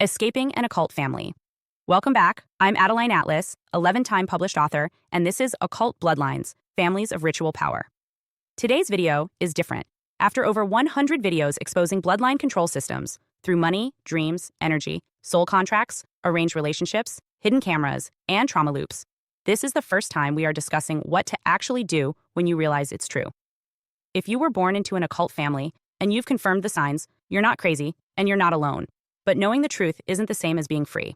Escaping an Occult Family. Welcome back. I'm Adeline Atlas, 11-time published author, and this is Occult Bloodlines, Families of Ritual Power. Today's video is different. After over 100 videos exposing bloodline control systems through money, dreams, energy, soul contracts, arranged relationships, hidden cameras, and trauma loops, this is the first time we are discussing what to actually do when you realize it's true. If you were born into an occult family and you've confirmed the signs, you're not crazy and you're not alone. But knowing the truth isn't the same as being free.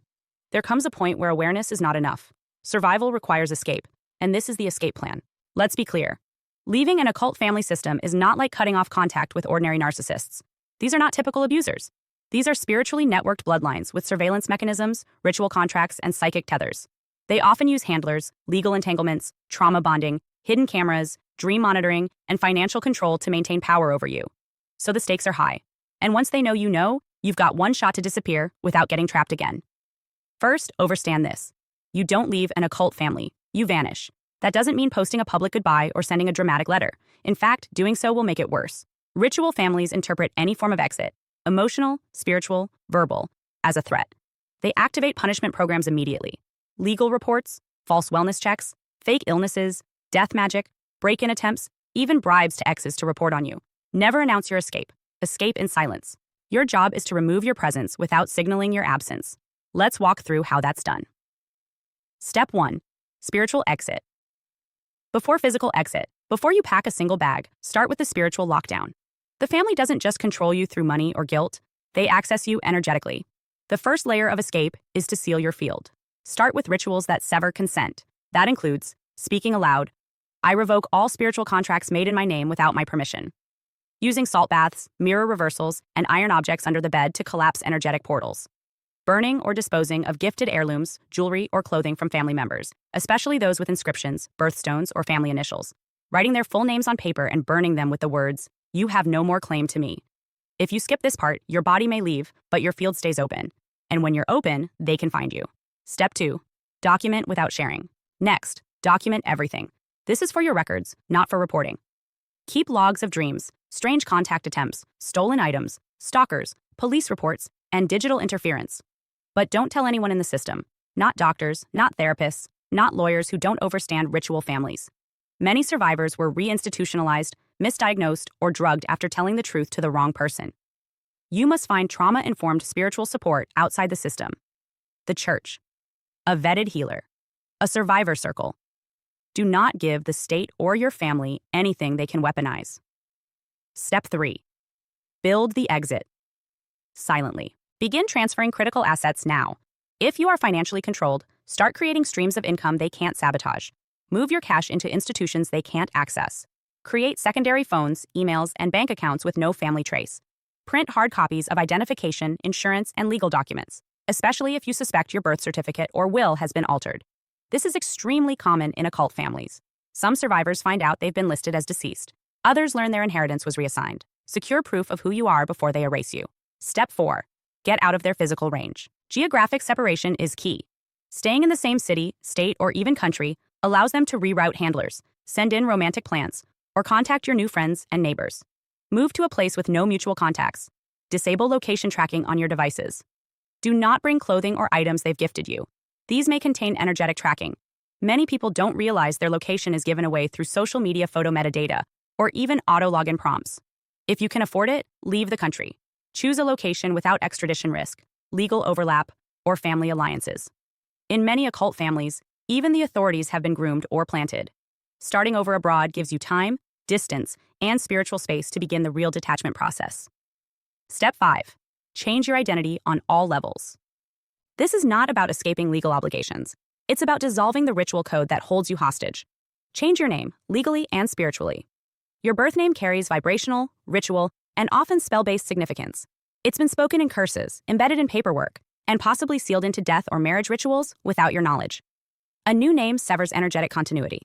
There comes a point where awareness is not enough. Survival requires escape, and this is the escape plan. Let's be clear. Leaving an occult family system is not like cutting off contact with ordinary narcissists. These are not typical abusers. These are spiritually networked bloodlines with surveillance mechanisms, ritual contracts, and psychic tethers. They often use handlers, legal entanglements, trauma bonding, hidden cameras, dream monitoring, and financial control to maintain power over you. So the stakes are high. And once they know, you've got one shot to disappear without getting trapped again. First, understand this. You don't leave an occult family. You vanish. That doesn't mean posting a public goodbye or sending a dramatic letter. In fact, doing so will make it worse. Ritual families interpret any form of exit, emotional, spiritual, verbal, as a threat. They activate punishment programs immediately. Legal reports, false wellness checks, fake illnesses, death magic, break-in attempts, even bribes to exes to report on you. Never announce your escape. Escape in silence. Your job is to remove your presence without signaling your absence. Let's walk through how that's done. Step 1. Spiritual exit. Before physical exit, before you pack a single bag, start with the spiritual lockdown. The family doesn't just control you through money or guilt, they access you energetically. The first layer of escape is to seal your field. Start with rituals that sever consent. That includes speaking aloud. I revoke all spiritual contracts made in my name without my permission. Using salt baths, mirror reversals, and iron objects under the bed to collapse energetic portals. Burning or disposing of gifted heirlooms, jewelry, or clothing from family members, especially those with inscriptions, birthstones, or family initials. Writing their full names on paper and burning them with the words, "You have no more claim to me." If you skip this part, your body may leave, but your field stays open. And when you're open, they can find you. Step 2. Document without sharing. Next, document everything. This is for your records, not for reporting. Keep logs of dreams, strange contact attempts, stolen items, stalkers, police reports, and digital interference. But don't tell anyone in the system. Not doctors, not therapists, not lawyers who don't understand ritual families. Many survivors were reinstitutionalized, misdiagnosed, or drugged after telling the truth to the wrong person. You must find trauma-informed spiritual support outside the system. The church. A vetted healer. A survivor circle. Do not give the state or your family anything they can weaponize. Step 3. Build the exit. Silently. Begin transferring critical assets now. If you are financially controlled, start creating streams of income they can't sabotage. Move your cash into institutions they can't access. Create secondary phones, emails, and bank accounts with no family trace. Print hard copies of identification, insurance, and legal documents, especially if you suspect your birth certificate or will has been altered. This is extremely common in occult families. Some survivors find out they've been listed as deceased. Others learn their inheritance was reassigned. Secure proof of who you are before they erase you. Step 4. Get out of their physical range. Geographic separation is key. Staying in the same city, state, or even country allows them to reroute handlers, send in romantic plans, or contact your new friends and neighbors. Move to a place with no mutual contacts. Disable location tracking on your devices. Do not bring clothing or items they've gifted you. These may contain energetic tracking. Many people don't realize their location is given away through social media photo metadata, or even auto-login prompts. If you can afford it, leave the country. Choose a location without extradition risk, legal overlap, or family alliances. In many occult families, even the authorities have been groomed or planted. Starting over abroad gives you time, distance, and spiritual space to begin the real detachment process. Step 5. Change your identity on all levels. This is not about escaping legal obligations. It's about dissolving the ritual code that holds you hostage. Change your name, legally and spiritually. Your birth name carries vibrational, ritual, and often spell-based significance. It's been spoken in curses, embedded in paperwork, and possibly sealed into death or marriage rituals without your knowledge. A new name severs energetic continuity.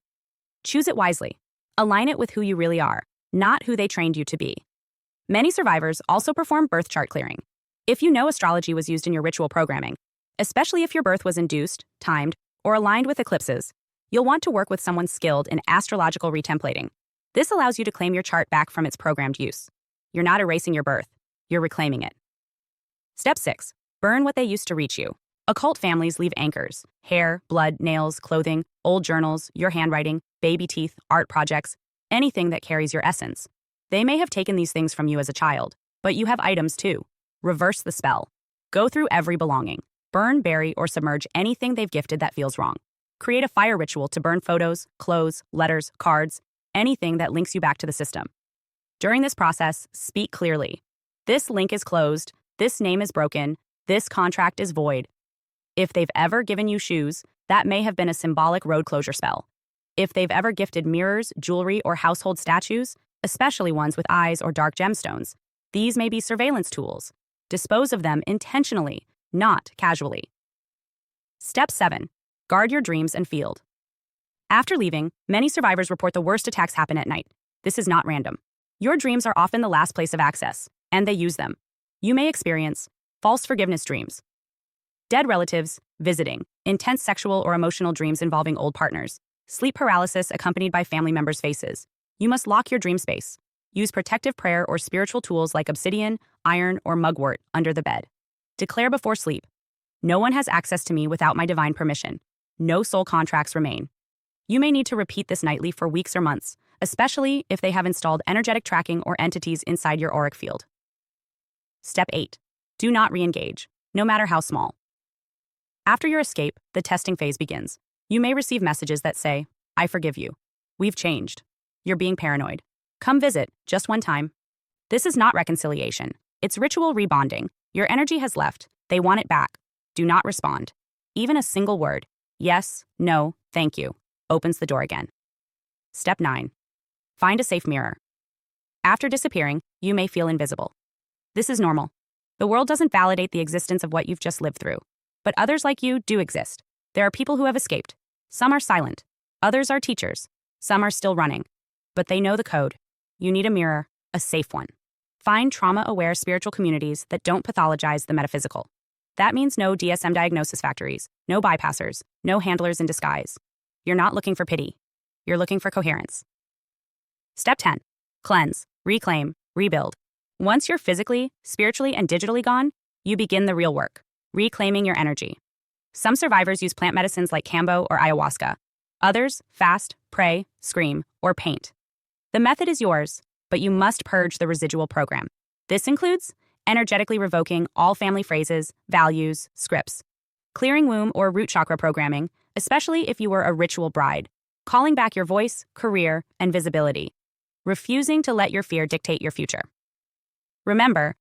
Choose it wisely. Align it with who you really are, not who they trained you to be. Many survivors also perform birth chart clearing. If you know astrology was used in your ritual programming, especially if your birth was induced, timed, or aligned with eclipses, you'll want to work with someone skilled in astrological retemplating. This allows you to claim your chart back from its programmed use. You're not erasing your birth, you're reclaiming it. Step 6. Burn what they used to reach you. Occult families leave anchors: hair, blood, nails, clothing, old journals, your handwriting, baby teeth, art projects, anything that carries your essence. They may have taken these things from you as a child, but you have items too. Reverse the spell. Go through every belonging. Burn, bury, or submerge anything they've gifted that feels wrong. Create a fire ritual to burn photos, clothes, letters, cards, anything that links you back to the system. During this process, speak clearly. This link is closed. This name is broken. This contract is void. If they've ever given you shoes, that may have been a symbolic road closure spell. If they've ever gifted mirrors, jewelry, or household statues, especially ones with eyes or dark gemstones, these may be surveillance tools. Dispose of them intentionally, not casually. Step 7. Guard your dreams and field. After leaving, many survivors report the worst attacks happen at night. This is not random. Your dreams are often the last place of access, and they use them. You may experience false forgiveness dreams, dead relatives visiting, intense sexual or emotional dreams involving old partners, sleep paralysis accompanied by family members' faces. You must lock your dream space. Use protective prayer or spiritual tools like obsidian, iron, or mugwort under the bed. Declare before sleep: no one has access to me without my divine permission. No soul contracts remain. You may need to repeat this nightly for weeks or months, especially if they have installed energetic tracking or entities inside your auric field. Step 8. Do not re-engage, no matter how small. After your escape, the testing phase begins. You may receive messages that say, "I forgive you. We've changed. You're being paranoid. Come visit, just one time." This is not reconciliation. It's ritual rebonding. Your energy has left. They want it back. Do not respond. Even a single word, yes, no, thank you, opens the door again. Step 9. Find a safe mirror. After disappearing, you may feel invisible. This is normal. The world doesn't validate the existence of what you've just lived through. But others like you do exist. There are people who have escaped. Some are silent. Others are teachers. Some are still running. But they know the code. You need a mirror, a safe one. Find trauma-aware spiritual communities that don't pathologize the metaphysical. That means no DSM diagnosis factories, no bypassers, no handlers in disguise. You're not looking for pity. You're looking for coherence. Step 10. Cleanse, reclaim, rebuild. Once you're physically, spiritually, and digitally gone, you begin the real work, reclaiming your energy. Some survivors use plant medicines like Kambo or ayahuasca. Others fast, pray, scream, or paint. The method is yours, but you must purge the residual program. This includes energetically revoking all family phrases, values, scripts, clearing womb or root chakra programming, especially if you were a ritual bride, calling back your voice, career, and visibility, refusing to let your fear dictate your future. Remember,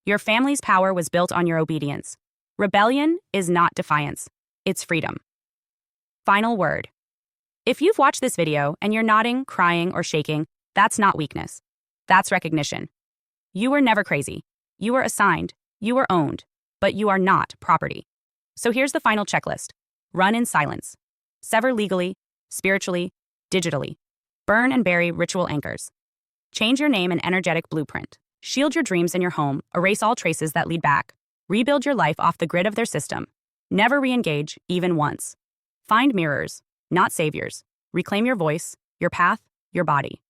your family's power was built on your obedience. Rebellion is not defiance, it's freedom. Final word. If you've watched this video and you're nodding, crying, or shaking, that's not weakness. That's recognition. You were never crazy. You were assigned. You were owned. But you are not property. So here's the final checklist. Run in silence. Sever legally, spiritually, digitally. Burn and bury ritual anchors. Change your name and energetic blueprint. Shield your dreams in your home. Erase all traces that lead back. Rebuild your life off the grid of their system. Never re-engage, even once. Find mirrors, not saviors. Reclaim your voice, your path, your body.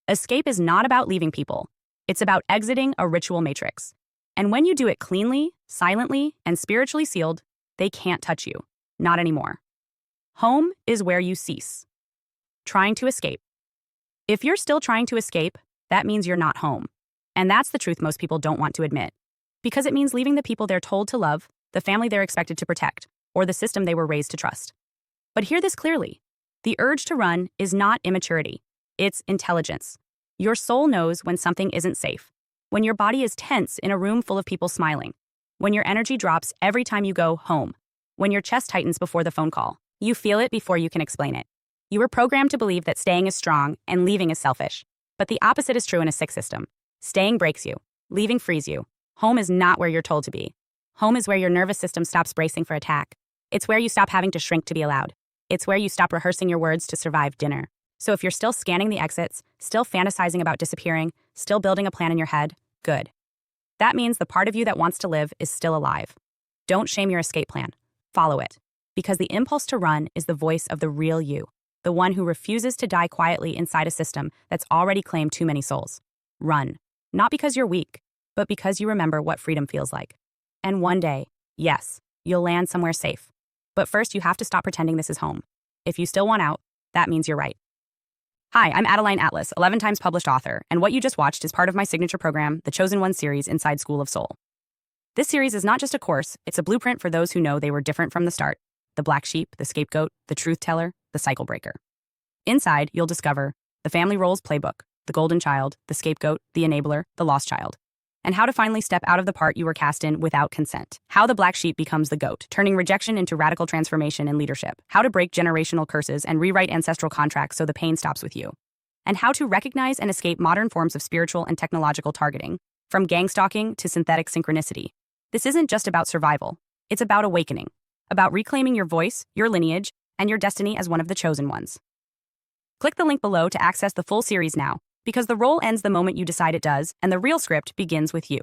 Escape is not about leaving people. It's about exiting a ritual matrix. And when you do it cleanly, silently, and spiritually sealed, they can't touch you. Not anymore. Home is where you cease. Trying to escape. If you're still trying to escape, that means you're not home. And that's the truth most people don't want to admit. Because it means leaving the people they're told to love, the family they're expected to protect, or the system they were raised to trust. But hear this clearly. The urge to run is not immaturity. It's intelligence. Your soul knows when something isn't safe. When your body is tense in a room full of people smiling. When your energy drops every time you go home. When your chest tightens before the phone call. You feel it before you can explain it. You were programmed to believe that staying is strong and leaving is selfish. But the opposite is true in a sick system. Staying breaks you. Leaving frees you. Home is not where you're told to be. Home is where your nervous system stops bracing for attack. It's where you stop having to shrink to be allowed. It's where you stop rehearsing your words to survive dinner. So if you're still scanning the exits, still fantasizing about disappearing, still building a plan in your head, good. That means the part of you that wants to live is still alive. Don't shame your escape plan. Follow it. Because the impulse to run is the voice of the real you, the one who refuses to die quietly inside a system that's already claimed too many souls. Run. Not because you're weak, but because you remember what freedom feels like. And one day, Yes, you'll land somewhere safe. But first, you have to stop pretending this is home. If you still want out, that means you're right. Hi, I'm Adeline Atlas, 11 times published author, and what you just watched is part of my signature program, the Chosen One series inside School of Soul. This series is not just a course, it's a blueprint for those who know they were different from the start: the black sheep, the scapegoat, the truth teller, the cycle breaker. Inside, you'll discover the family roles playbook, the golden child, the scapegoat, the enabler, the lost child, and how to finally step out of the part you were cast in without consent. How the black sheep becomes the goat, turning rejection into radical transformation in leadership. How to break generational curses and rewrite ancestral contracts so the pain stops with you. And how to recognize and escape modern forms of spiritual and technological targeting, from gang stalking to synthetic synchronicity. This isn't just about survival. It's about awakening, about reclaiming your voice, your lineage, and your destiny as one of the chosen ones. Click the link below to access the full series now, because the role ends the moment you decide it does, and the real script begins with you.